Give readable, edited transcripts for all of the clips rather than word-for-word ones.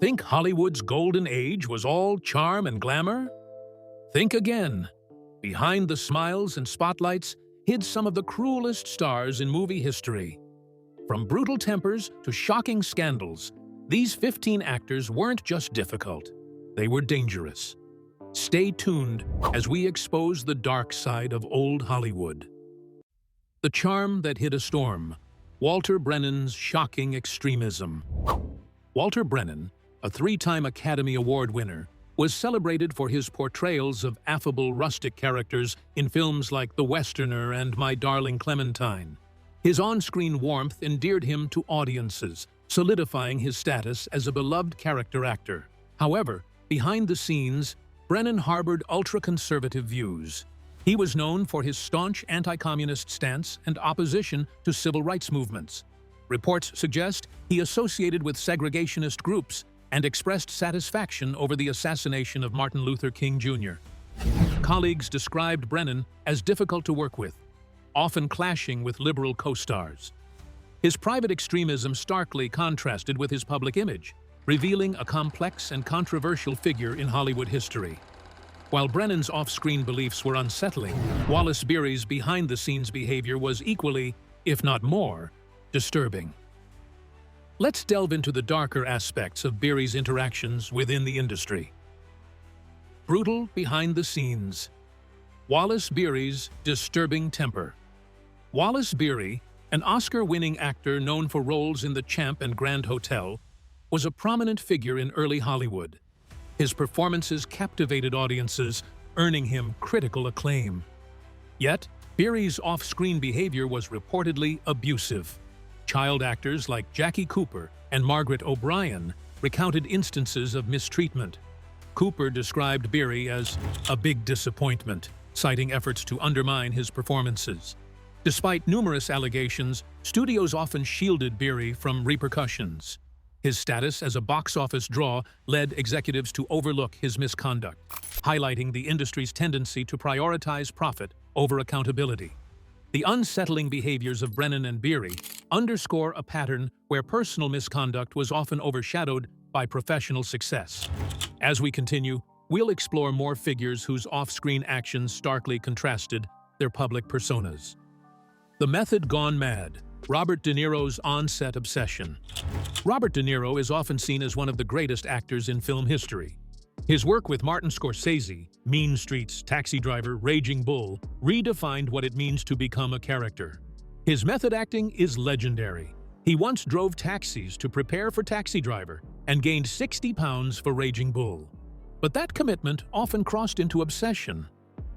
Think Hollywood's golden age was all charm and glamour? Think again. Behind the smiles and spotlights hid some of the cruelest stars in movie history. From brutal tempers to shocking scandals, these 15 actors weren't just difficult, they were dangerous. Stay tuned as we expose the dark side of old Hollywood. The charm that hid a storm. Walter Brennan's shocking extremism. Walter Brennan, a 3-time Academy Award winner, was celebrated for his portrayals of affable rustic characters in films like The Westerner and My Darling Clementine. His on-screen warmth endeared him to audiences, solidifying his status as a beloved character actor. However, behind the scenes, Brennan harbored ultra-conservative views. He was known for his staunch anti-communist stance and opposition to civil rights movements. Reports suggest he associated with segregationist groups and expressed satisfaction over the assassination of Martin Luther King Jr. Colleagues described Brennan as difficult to work with, often clashing with liberal co-stars. His private extremism starkly contrasted with his public image, revealing a complex and controversial figure in Hollywood history. While Brennan's off-screen beliefs were unsettling, Wallace Beery's behind-the-scenes behavior was equally, if not more, disturbing. Let's delve into the darker aspects of Beery's interactions within the industry. Brutal behind the scenes. Wallace Beery's disturbing temper. Wallace Beery, an Oscar-winning actor known for roles in The Champ and Grand Hotel, was a prominent figure in early Hollywood. His performances captivated audiences, earning him critical acclaim. Yet, Beery's off-screen behavior was reportedly abusive. Child actors like Jackie Cooper and Margaret O'Brien recounted instances of mistreatment. Cooper described Beery as a big disappointment, citing efforts to undermine his performances. Despite numerous allegations, studios often shielded Beery from repercussions. His status as a box office draw led executives to overlook his misconduct, highlighting the industry's tendency to prioritize profit over accountability. The unsettling behaviors of Brennan and Beery underscore a pattern where personal misconduct was often overshadowed by professional success. As we continue, we'll explore more figures whose off-screen actions starkly contrasted their public personas. The method gone mad. Robert De Niro's on-set obsession. Robert De Niro is often seen as one of the greatest actors in film history. His work with Martin Scorsese, Mean Streets, Taxi Driver, Raging Bull, redefined what it means to become a character. His method acting is legendary. He once drove taxis to prepare for Taxi Driver and gained 60 pounds for Raging Bull. But that commitment often crossed into obsession.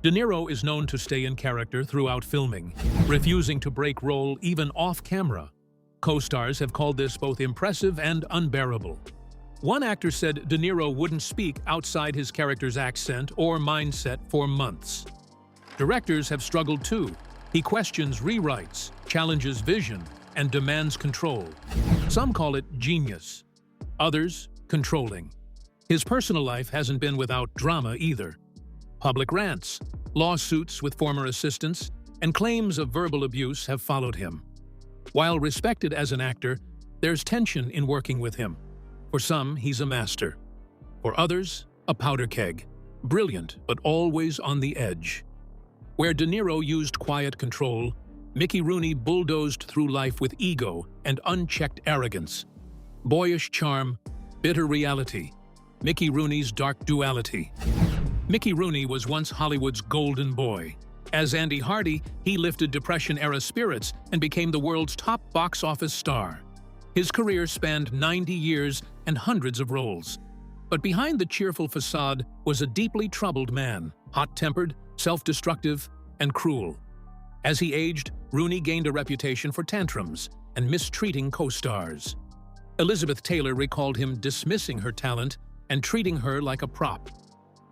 De Niro is known to stay in character throughout filming, refusing to break role even off-camera. Co-stars have called this both impressive and unbearable. One actor said De Niro wouldn't speak outside his character's accent or mindset for months. Directors have struggled too. He questions rewrites, challenges vision, and demands control. Some call it genius, others controlling. His personal life hasn't been without drama either. Public rants, lawsuits with former assistants, and claims of verbal abuse have followed him. While respected as an actor, there's tension in working with him. For some, he's a master. For others, a powder keg. Brilliant, but always on the edge. Where De Niro used quiet control, Mickey Rooney bulldozed through life with ego and unchecked arrogance. Boyish charm, bitter reality. Mickey Rooney's dark duality. Mickey Rooney was once Hollywood's golden boy. As Andy Hardy, he lifted Depression-era spirits and became the world's top box office star. His career spanned 90 years and hundreds of roles. But behind the cheerful facade was a deeply troubled man, hot-tempered, self-destructive, and cruel. As he aged, Rooney gained a reputation for tantrums and mistreating co-stars. Elizabeth Taylor recalled him dismissing her talent and treating her like a prop.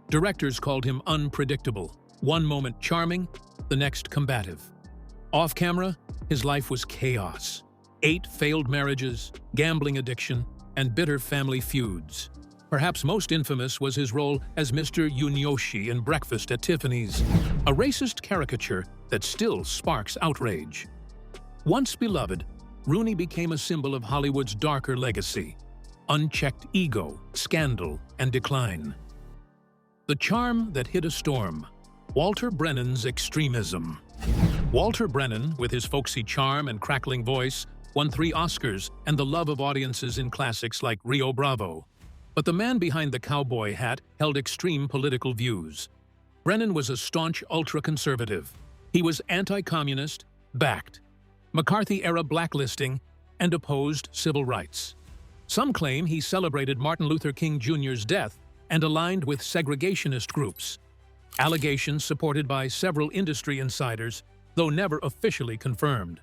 Directors called him unpredictable, one moment charming, the next combative. Off-camera, his life was chaos. 8 failed marriages, gambling addiction, and bitter family feuds. Perhaps most infamous was his role as Mr. Yunioshi in Breakfast at Tiffany's, a racist caricature that still sparks outrage. Once beloved, Rooney became a symbol of Hollywood's darker legacy. unchecked ego, scandal, and decline. The charm that hid a storm. Walter Brennan's extremism. Walter Brennan, with his folksy charm and crackling voice, won 3 Oscars and the love of audiences in classics like Rio Bravo. But the man behind the cowboy hat held extreme political views. Brennan was a staunch ultra-conservative. He was anti-communist, backed McCarthy-era blacklisting, and opposed civil rights. Some claim he celebrated Martin Luther King Jr.'s death and aligned with segregationist groups. Allegations supported by several industry insiders, though never officially confirmed.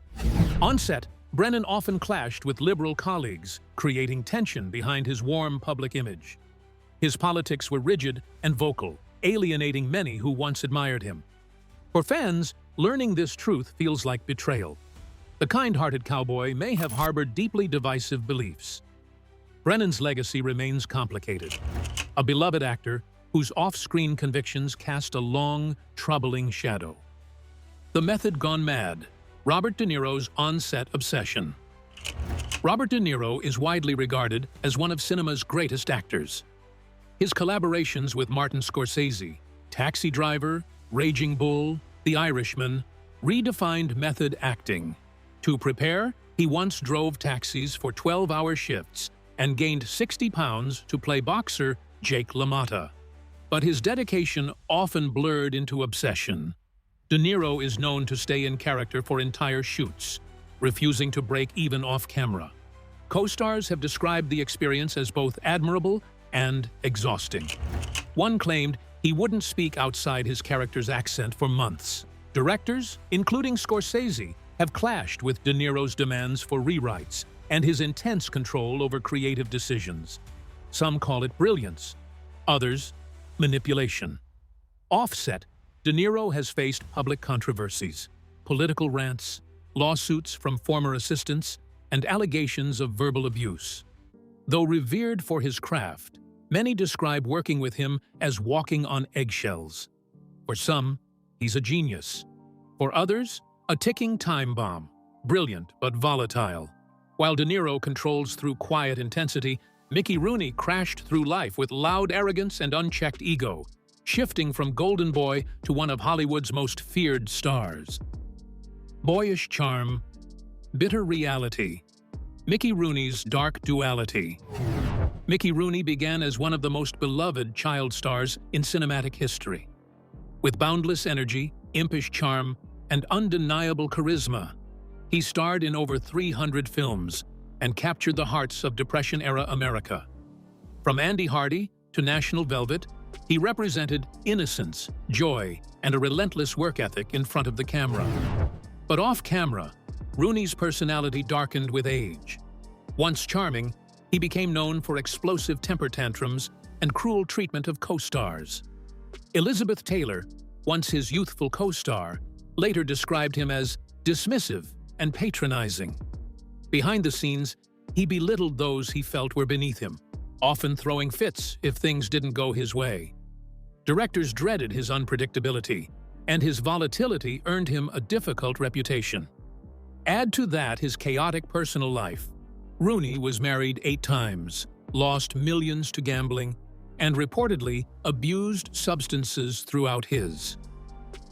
On set, Brennan often clashed with liberal colleagues, creating tension behind his warm public image. His politics were rigid and vocal, alienating many who once admired him. For fans, learning this truth feels like betrayal. The kind-hearted cowboy may have harbored deeply divisive beliefs. Brennan's legacy remains complicated. A beloved actor whose off-screen convictions cast a long, troubling shadow. The method gone mad. Robert De Niro's on-set obsession. Robert De Niro is widely regarded as one of cinema's greatest actors. His collaborations with Martin Scorsese, Taxi Driver, Raging Bull, The Irishman, redefined method acting. To prepare, he once drove taxis for 12-hour shifts and gained 60 pounds to play boxer Jake LaMotta. But his dedication often blurred into obsession. De Niro is known to stay in character for entire shoots, refusing to break even off-camera. Co-stars have described the experience as both admirable and exhausting. One claimed he wouldn't speak outside his character's accent for months. Directors, including Scorsese, have clashed with De Niro's demands for rewrites and his intense control over creative decisions. Some call it brilliance, others, manipulation. Offset, De Niro has faced public controversies, political rants, lawsuits from former assistants, and allegations of verbal abuse. Though revered for his craft, many describe working with him as walking on eggshells. For some, he's a genius. For others, a ticking time bomb, brilliant but volatile. While De Niro controls through quiet intensity, Mickey Rooney crashed through life with loud arrogance and unchecked ego, shifting from golden boy to one of Hollywood's most feared stars. Boyish charm, bitter reality. Mickey Rooney's dark duality. Mickey Rooney began as one of the most beloved child stars in cinematic history. With boundless energy, impish charm, and undeniable charisma, he starred in over 300 films and captured the hearts of Depression-era America. From Andy Hardy to National Velvet, he represented innocence, joy, and a relentless work ethic in front of the camera. But off-camera, Rooney's personality darkened with age. Once charming, he became known for explosive temper tantrums and cruel treatment of co-stars. Elizabeth Taylor, once his youthful co-star, later described him as dismissive and patronizing. Behind the scenes, he belittled those he felt were beneath him, often throwing fits if things didn't go his way. Directors dreaded his unpredictability, and his volatility earned him a difficult reputation. Add to that his chaotic personal life. Rooney was married 8 times, lost millions to gambling, and reportedly abused substances throughout his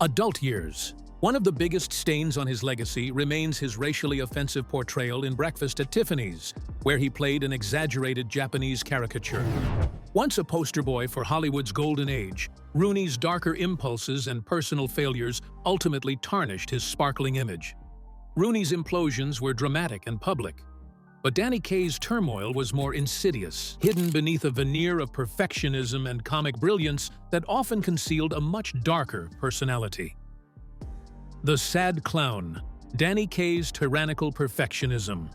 adult years. One of the biggest stains on his legacy remains his racially offensive portrayal in Breakfast at Tiffany's, where he played an exaggerated Japanese caricature. Once a poster boy for Hollywood's golden age, Rooney's darker impulses and personal failures ultimately tarnished his sparkling image. Rooney's implosions were dramatic and public, but Danny Kaye's turmoil was more insidious, hidden beneath a veneer of perfectionism and comic brilliance that often concealed a much darker personality. The Sad Clown, Danny Kaye's tyrannical perfectionism.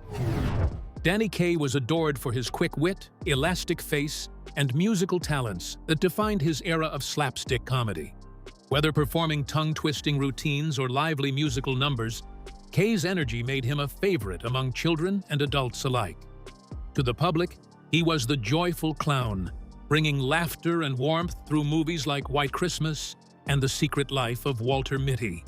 Danny Kaye was adored for his quick wit, elastic face, and musical talents that defined his era of slapstick comedy. Whether performing tongue-twisting routines or lively musical numbers, Kaye's energy made him a favorite among children and adults alike. To the public, he was the joyful clown, bringing laughter and warmth through movies like White Christmas and The Secret Life of Walter Mitty.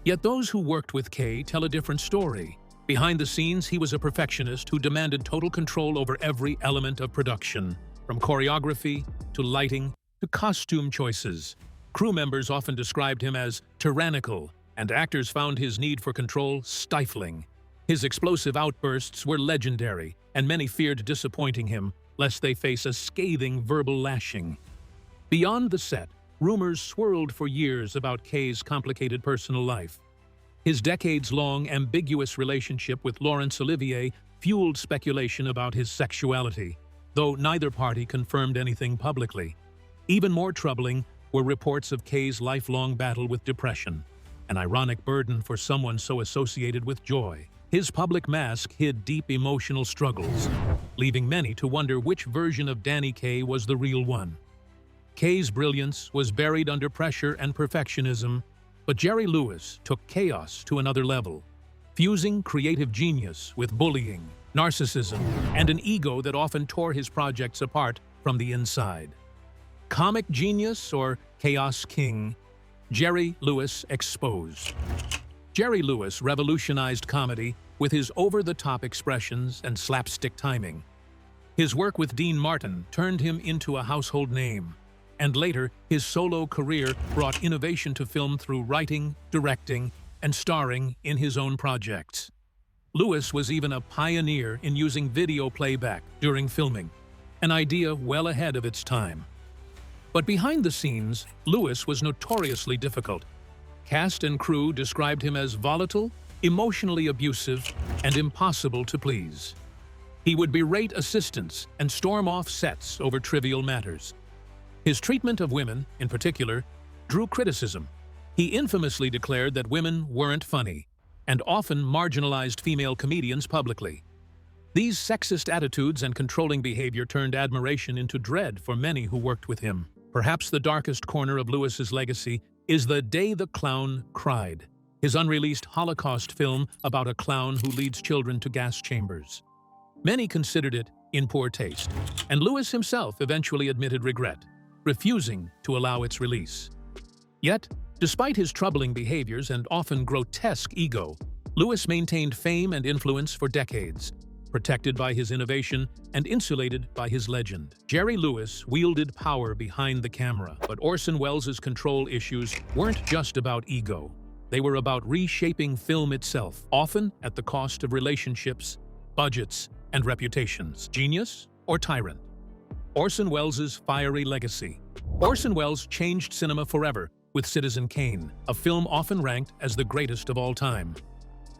Yet those who worked with Kaye tell a different story. Behind the scenes, he was a perfectionist who demanded total control over every element of production, from choreography to lighting to costume choices. Crew members often described him as tyrannical, and actors found his need for control stifling. His explosive outbursts were legendary, and many feared disappointing him, lest they face a scathing verbal lashing. Beyond the set, rumors swirled for years about Kay's complicated personal life. His decades-long, ambiguous relationship with Laurence Olivier fueled speculation about his sexuality, though neither party confirmed anything publicly. Even more troubling were reports of Kay's lifelong battle with depression, an ironic burden for someone so associated with joy. His public mask hid deep emotional struggles, leaving many to wonder which version of Danny Kaye was the real one. Kay's brilliance was buried under pressure and perfectionism, but Jerry Lewis took chaos to another level, fusing creative genius with bullying, narcissism, and an ego that often tore his projects apart from the inside. Comic genius or chaos king, Jerry Lewis exposed. Jerry Lewis revolutionized comedy with his over-the-top expressions and slapstick timing. His work with Dean Martin turned him into a household name, and later his solo career brought innovation to film through writing, directing, and starring in his own projects. Lewis was even a pioneer in using video playback during filming, an idea well ahead of its time. But behind the scenes, Lewis was notoriously difficult. Cast and crew described him as volatile, emotionally abusive, and impossible to please. He would berate assistants and storm off sets over trivial matters. His treatment of women, in particular, drew criticism. He infamously declared that women weren't funny, and often marginalized female comedians publicly. These sexist attitudes and controlling behavior turned admiration into dread for many who worked with him. Perhaps the darkest corner of Lewis's legacy is The Day the Clown Cried, his unreleased Holocaust film about a clown who leads children to gas chambers. Many considered it in poor taste, and Lewis himself eventually admitted regret, refusing to allow its release. Yet, despite his troubling behaviors and often grotesque ego, Lewis maintained fame and influence for decades, protected by his innovation and insulated by his legend. Jerry Lewis wielded power behind the camera, but Orson Welles' control issues weren't just about ego. They were about reshaping film itself, often at the cost of relationships, budgets, and reputations. Genius or tyrant? Orson Welles' fiery legacy. Orson Welles changed cinema forever with Citizen Kane, a film often ranked as the greatest of all time.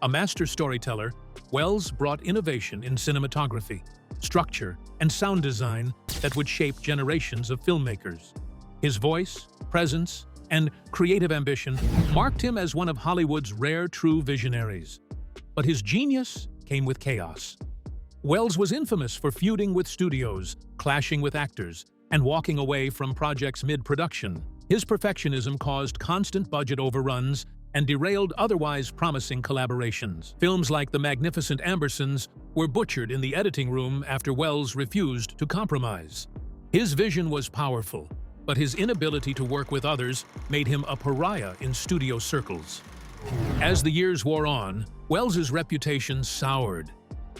A master storyteller, Welles brought innovation in cinematography, structure, and sound design that would shape generations of filmmakers. His voice, presence, and creative ambition marked him as one of Hollywood's rare true visionaries. But his genius came with chaos. Welles was infamous for feuding with studios, clashing with actors, and walking away from projects mid-production. His perfectionism caused constant budget overruns and derailed otherwise promising collaborations. Films like The Magnificent Ambersons were butchered in the editing room after Welles refused to compromise. His vision was powerful, but his inability to work with others made him a pariah in studio circles. As the years wore on, Welles' reputation soured.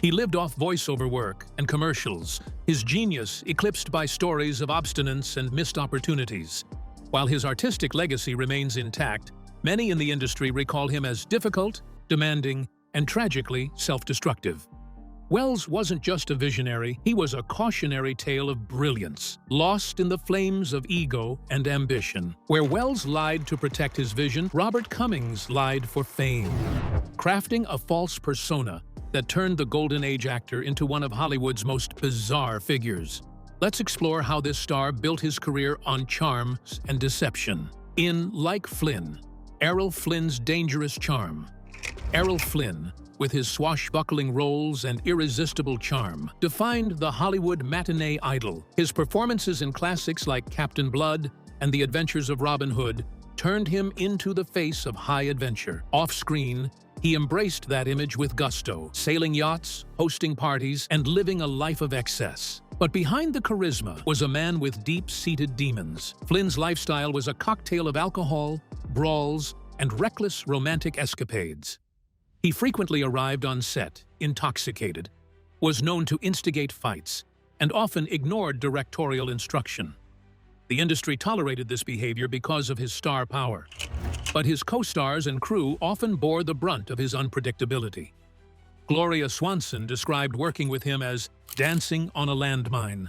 He lived off voiceover work and commercials, his genius eclipsed by stories of obstinance and missed opportunities. While his artistic legacy remains intact, many in the industry recall him as difficult, demanding, and tragically self-destructive. Welles wasn't just a visionary, he was a cautionary tale of brilliance, lost in the flames of ego and ambition. Where Welles lied to protect his vision, Robert Cummings lied for fame, crafting a false persona that turned the Golden Age actor into one of Hollywood's most bizarre figures. Let's explore how this star built his career on charm and deception. In Like Flynn, Errol Flynn's dangerous charm. Errol Flynn, with his swashbuckling roles and irresistible charm, defined the Hollywood matinee idol. His performances in classics like Captain Blood and The Adventures of Robin Hood turned him into the face of high adventure. Off-screen, he embraced that image with gusto, sailing yachts, hosting parties, and living a life of excess. But behind the charisma was a man with deep-seated demons. Flynn's lifestyle was a cocktail of alcohol, brawls, and reckless romantic escapades. He frequently arrived on set, intoxicated, was known to instigate fights, and often ignored directorial instruction. The industry tolerated this behavior because of his star power, but his co-stars and crew often bore the brunt of his unpredictability. Gloria Swanson described working with him as dancing on a landmine.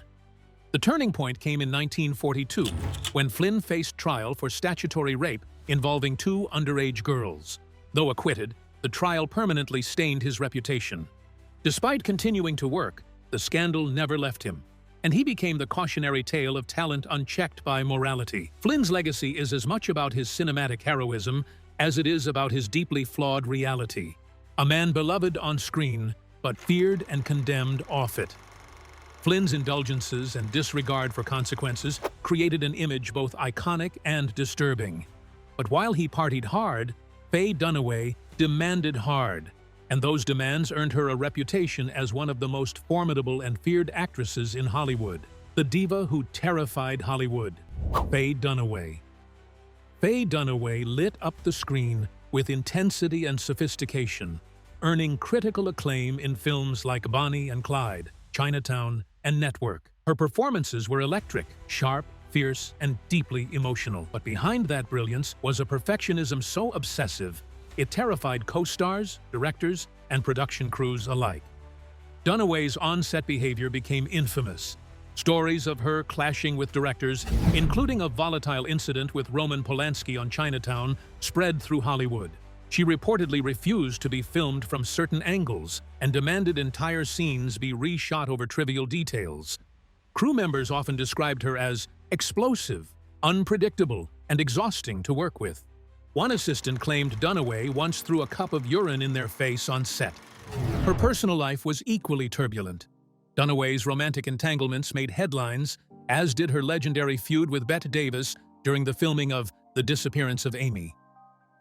The turning point came in 1942, when Flynn faced trial for statutory rape involving two underage girls. Though acquitted, the trial permanently stained his reputation. Despite continuing to work, the scandal never left him, and he became the cautionary tale of talent unchecked by morality. Flynn's legacy is as much about his cinematic heroism as it is about his deeply flawed reality. A man beloved on screen, but feared and condemned off it. Flynn's indulgences and disregard for consequences created an image both iconic and disturbing. But while he partied hard, Faye Dunaway demanded hard, and those demands earned her a reputation as one of the most formidable and feared actresses in Hollywood. The diva who terrified Hollywood, Faye Dunaway. Faye Dunaway lit up the screen with intensity and sophistication, earning critical acclaim in films like Bonnie and Clyde, Chinatown, and Network. Her performances were electric, sharp, fierce, and deeply emotional. But behind that brilliance was a perfectionism so obsessive, it terrified co-stars, directors, and production crews alike. Dunaway's on-set behavior became infamous. Stories of her clashing with directors, including a volatile incident with Roman Polanski on Chinatown, spread through Hollywood. She reportedly refused to be filmed from certain angles and demanded entire scenes be reshot over trivial details. Crew members often described her as explosive, unpredictable, and exhausting to work with. One assistant claimed Dunaway once threw a cup of urine in their face on set. Her personal life was equally turbulent. Dunaway's romantic entanglements made headlines, as did her legendary feud with Bette Davis during the filming of The Disappearance of Amy.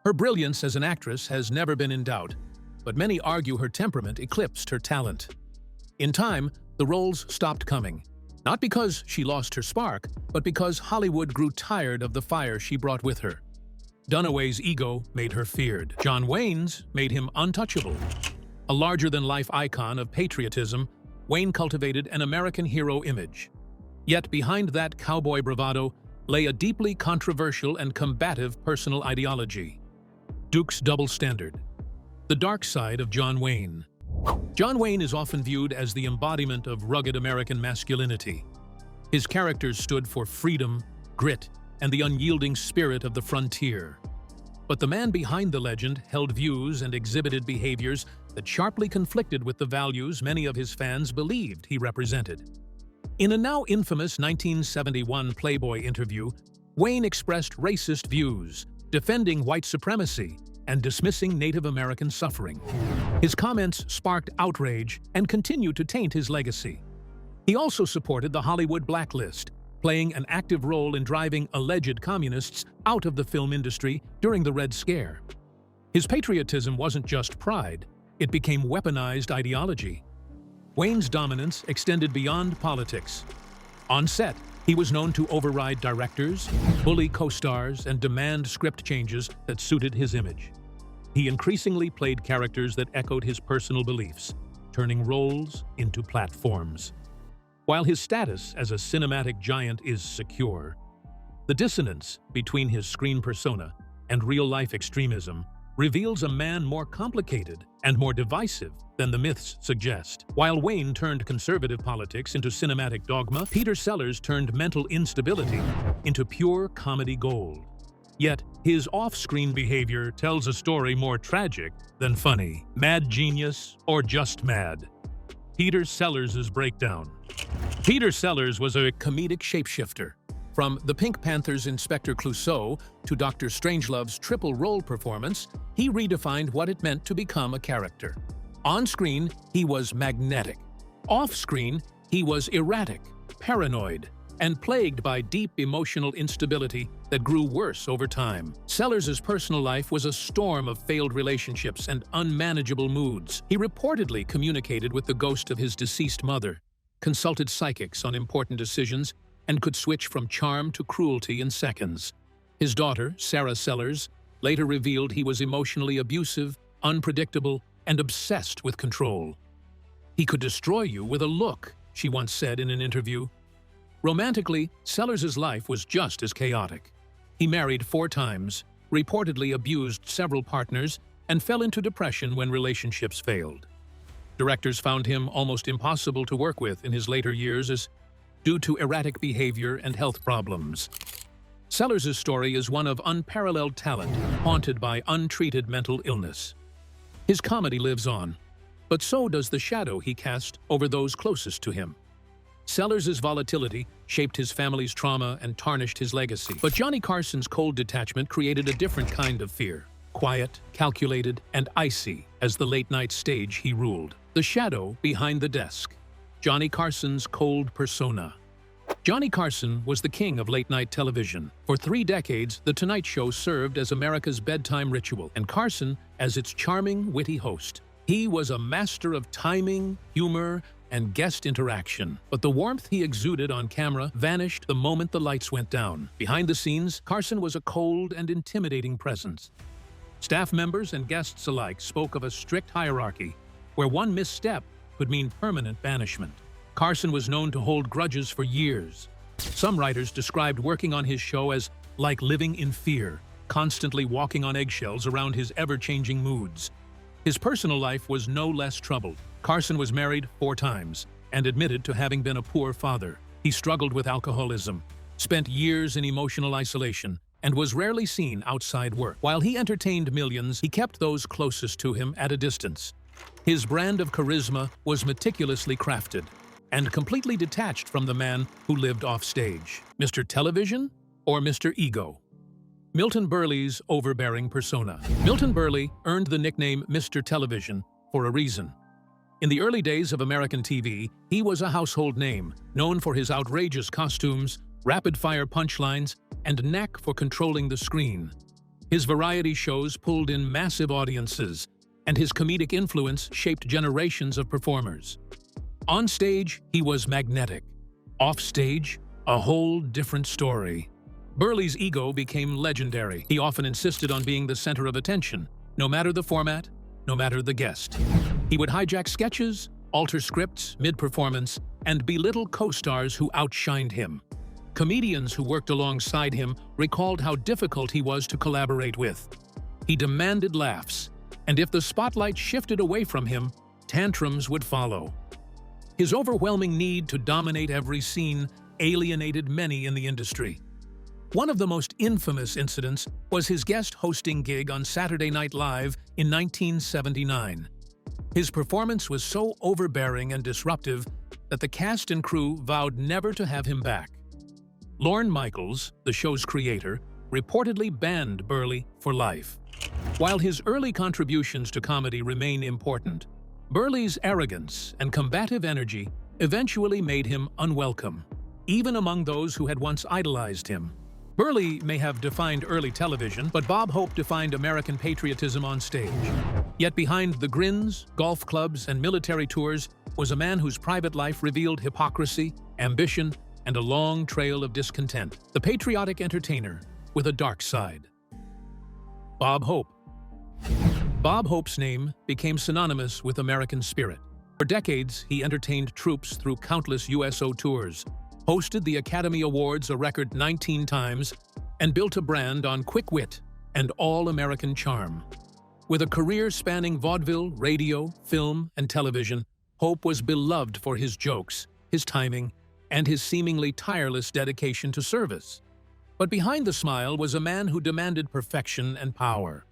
Her brilliance as an actress has never been in doubt, but many argue her temperament eclipsed her talent. In time, the roles stopped coming, not because she lost her spark, but because Hollywood grew tired of the fire she brought with her. Dunaway's ego made her feared. John Wayne's made him untouchable. A larger-than-life icon of patriotism, Wayne cultivated an American hero image. Yet behind that cowboy bravado lay a deeply controversial and combative personal ideology. Duke's double standard. The dark side of John Wayne. John Wayne is often viewed as the embodiment of rugged American masculinity. His characters stood for freedom, grit, and the unyielding spirit of the frontier. But the man behind the legend held views and exhibited behaviors that sharply conflicted with the values many of his fans believed he represented. In a now infamous 1971 Playboy interview, Wayne expressed racist views, defending white supremacy and dismissing Native American suffering. His comments sparked outrage and continued to taint his legacy. He also supported the Hollywood blacklist, playing an active role in driving alleged communists out of the film industry during the Red Scare. His patriotism wasn't just pride, it became weaponized ideology. Wayne's dominance extended beyond politics. On set, he was known to override directors, bully co-stars, and demand script changes that suited his image. He increasingly played characters that echoed his personal beliefs, turning roles into platforms. While his status as a cinematic giant is secure, the dissonance between his screen persona and real-life extremism reveals a man more complicated and more divisive than the myths suggest. While Wayne turned conservative politics into cinematic dogma, Peter Sellers turned mental instability into pure comedy gold. Yet, his off-screen behavior tells a story more tragic than funny. Mad genius or just mad? Peter Sellers' breakdown. Peter Sellers was a comedic shapeshifter. From the Pink Panther's Inspector Clouseau to Dr. Strangelove's triple role performance, he redefined what it meant to become a character. On screen, he was magnetic. Off screen, he was erratic, paranoid, and plagued by deep emotional instability that grew worse over time. Sellers' personal life was a storm of failed relationships and unmanageable moods. He reportedly communicated with the ghost of his deceased mother, consulted psychics on important decisions, and could switch from charm to cruelty in seconds. His daughter, Sarah Sellers, later revealed he was emotionally abusive, unpredictable, and obsessed with control. "He could destroy you with a look," she once said in an interview. Romantically, Sellers' life was just as chaotic. He married 4 times, reportedly abused several partners, and fell into depression when relationships failed. Directors found him almost impossible to work with in his later years due to erratic behavior and health problems. Sellers' story is one of unparalleled talent, haunted by untreated mental illness. His comedy lives on, but so does the shadow he cast over those closest to him. Sellers' volatility shaped his family's trauma and tarnished his legacy. But Johnny Carson's cold detachment created a different kind of fear. Quiet, calculated, and icy as the late-night stage he ruled. The shadow behind the desk. Johnny Carson's cold persona. Johnny Carson was the king of late-night television. For 3 decades, The Tonight Show served as America's bedtime ritual, and Carson as its charming, witty host. He was a master of timing, humor, and guest interaction, but the warmth he exuded on camera vanished the moment the lights went down. Behind the scenes, Carson was a cold and intimidating presence. Staff members and guests alike spoke of a strict hierarchy, where one misstep could mean permanent banishment. Carson was known to hold grudges for years. Some writers described working on his show as like living in fear, constantly walking on eggshells around his ever-changing moods. His personal life was no less troubled. Carson was married 4 times and admitted to having been a poor father. He struggled with alcoholism, spent years in emotional isolation, and was rarely seen outside work. While he entertained millions, he kept those closest to him at a distance. His brand of charisma was meticulously crafted and completely detached from the man who lived offstage. Mr. Television or Mr. Ego? Milton Berle's overbearing persona. Milton Berle earned the nickname Mr. Television for a reason. In the early days of American TV, he was a household name, known for his outrageous costumes, rapid-fire punchlines, and knack for controlling the screen. His variety shows pulled in massive audiences, and his comedic influence shaped generations of performers. On stage, he was magnetic. Off stage, a whole different story. Berle's ego became legendary. He often insisted on being the center of attention, no matter the format, no matter the guest. He would hijack sketches, alter scripts mid-performance, and belittle co-stars who outshined him. Comedians who worked alongside him recalled how difficult he was to collaborate with. He demanded laughs, and if the spotlight shifted away from him, tantrums would follow. His overwhelming need to dominate every scene alienated many in the industry. One of the most infamous incidents was his guest hosting gig on Saturday Night Live in 1979. His performance was so overbearing and disruptive that the cast and crew vowed never to have him back. Lorne Michaels, the show's creator, reportedly banned Berle for life. While his early contributions to comedy remain important, Berle's arrogance and combative energy eventually made him unwelcome, even among those who had once idolized him. Berle may have defined early television, but Bob Hope defined American patriotism on stage. Yet behind the grins, golf clubs, and military tours was a man whose private life revealed hypocrisy, ambition, and a long trail of discontent. The patriotic entertainer with a dark side. Bob Hope. Bob Hope's name became synonymous with American spirit. For decades, he entertained troops through countless USO tours, hosted the Academy Awards a record 19 times, and built a brand on quick wit and all-American charm. With a career spanning vaudeville, radio, film, and television, Hope was beloved for his jokes, his timing, and his seemingly tireless dedication to service. But behind the smile was a man who demanded perfection and power.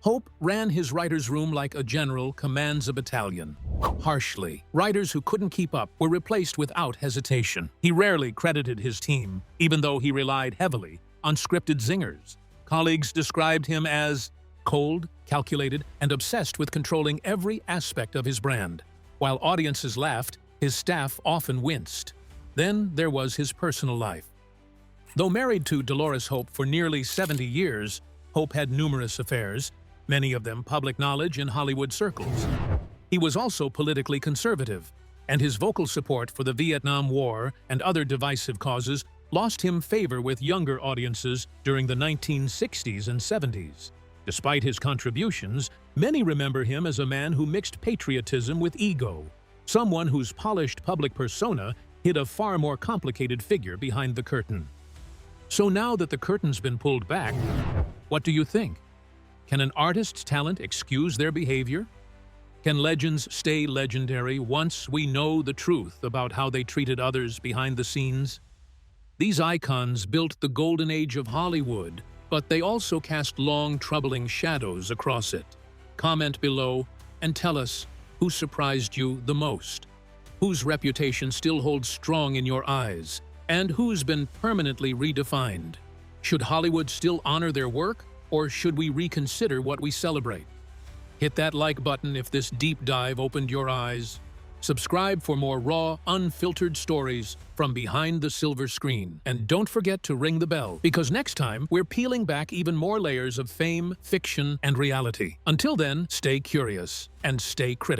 Hope ran his writer's room like a general commands a battalion. Harshly, writers who couldn't keep up were replaced without hesitation. He rarely credited his team, even though he relied heavily on scripted zingers. Colleagues described him as cold, calculated, and obsessed with controlling every aspect of his brand. While audiences laughed, his staff often winced. Then there was his personal life. Though married to Dolores Hope for nearly 70 years, Hope had numerous affairs, many of them public knowledge in Hollywood circles. He was also politically conservative, and his vocal support for the Vietnam War and other divisive causes lost him favor with younger audiences during the 1960s and 70s. Despite his contributions, Many remember him as a man who mixed patriotism with ego, someone whose polished public persona hid a far more complicated figure behind the curtain. So now that the curtain's been pulled back, what do you think? Can an artist's talent excuse their behavior? Can legends stay legendary once we know the truth about how they treated others behind the scenes? These icons built the golden age of Hollywood, but they also cast long, troubling shadows across it. Comment below and tell us who surprised you the most, whose reputation still holds strong in your eyes, and who's been permanently redefined. Should Hollywood still honor their work, or should we reconsider what we celebrate? Hit that like button if this deep dive opened your eyes. Subscribe for more raw, unfiltered stories from behind the silver screen. And don't forget to ring the bell, because next time we're peeling back even more layers of fame, fiction, and reality. Until then, stay curious and stay critical.